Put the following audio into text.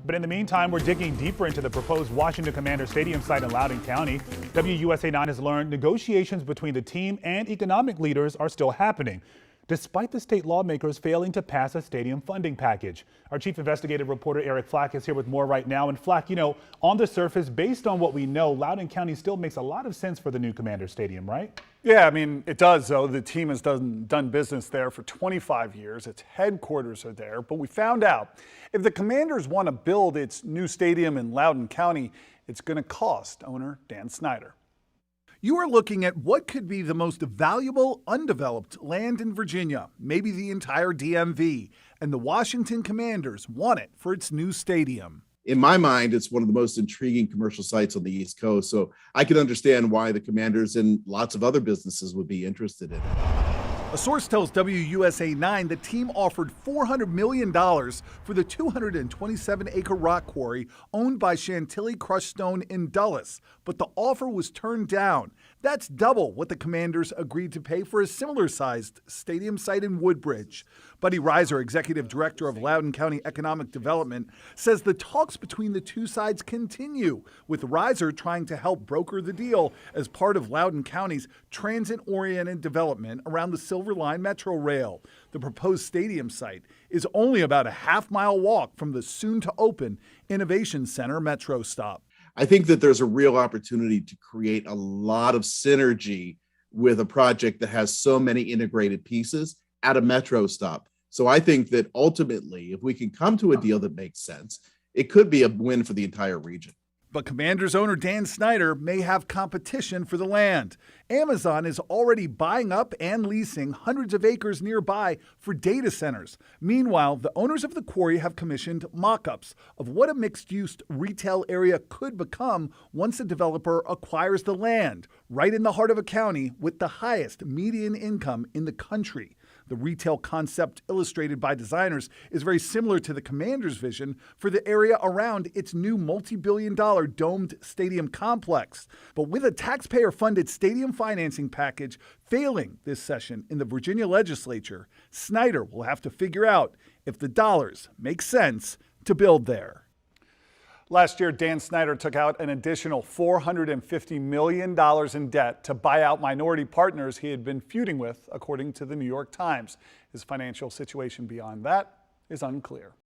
But in the meantime, we're digging deeper into the proposed Washington Commanders Stadium site in Loudoun County. WUSA 9 has learned negotiations between the team and economic leaders are still happening, despite the state lawmakers failing to pass a stadium funding package. Our chief investigative reporter Eric Flack is here with more right now. And Flack, on the surface, based on what we know, Loudoun County still makes a lot of sense for the new Commander Stadium, right? Yeah, I mean, it does, though. The team has done business there for 25 years. Its headquarters are there. But we found out if the Commanders want to build its new stadium in Loudoun County, it's going to cost owner Dan Snyder. You are looking at what could be the most valuable undeveloped land in Virginia, maybe the entire DMV, and the Washington Commanders want it for its new stadium. In my mind, it's one of the most intriguing commercial sites on the East Coast, so I can understand why the Commanders and lots of other businesses would be interested in it. A source tells WUSA 9 the team offered $400 million for the 227-acre rock quarry owned by Chantilly Crushed Stone in Dulles, but the offer was turned down. That's double what the Commanders agreed to pay for a similar-sized stadium site in Woodbridge. Buddy Reiser, executive director of Loudoun County Economic Development, says the talks between the two sides continue, with Reiser trying to help broker the deal as part of Loudoun County's transit-oriented development around the Silver Line Metrorail. The proposed stadium site is only about a half-mile walk from the soon-to-open Innovation Center Metro stop. I think that there's a real opportunity to create a lot of synergy with a project that has so many integrated pieces at a metro stop. So I think that ultimately, if we can come to a deal that makes sense, it could be a win for the entire region. But Commanders owner Dan Snyder may have competition for the land. Amazon is already buying up and leasing hundreds of acres nearby for data centers. Meanwhile, the owners of the quarry have commissioned mock-ups of what a mixed-use retail area could become once a developer acquires the land, right in the heart of a county with the highest median income in the country. The retail concept illustrated by designers is very similar to the Commanders' vision for the area around its new multi-billion-dollar domed stadium complex. But with a taxpayer-funded stadium financing package failing this session in the Virginia legislature, Snyder will have to figure out if the dollars make sense to build there. Last year, Dan Snyder took out an additional $450 million in debt to buy out minority partners he had been feuding with, according to the New York Times. His financial situation beyond that is unclear.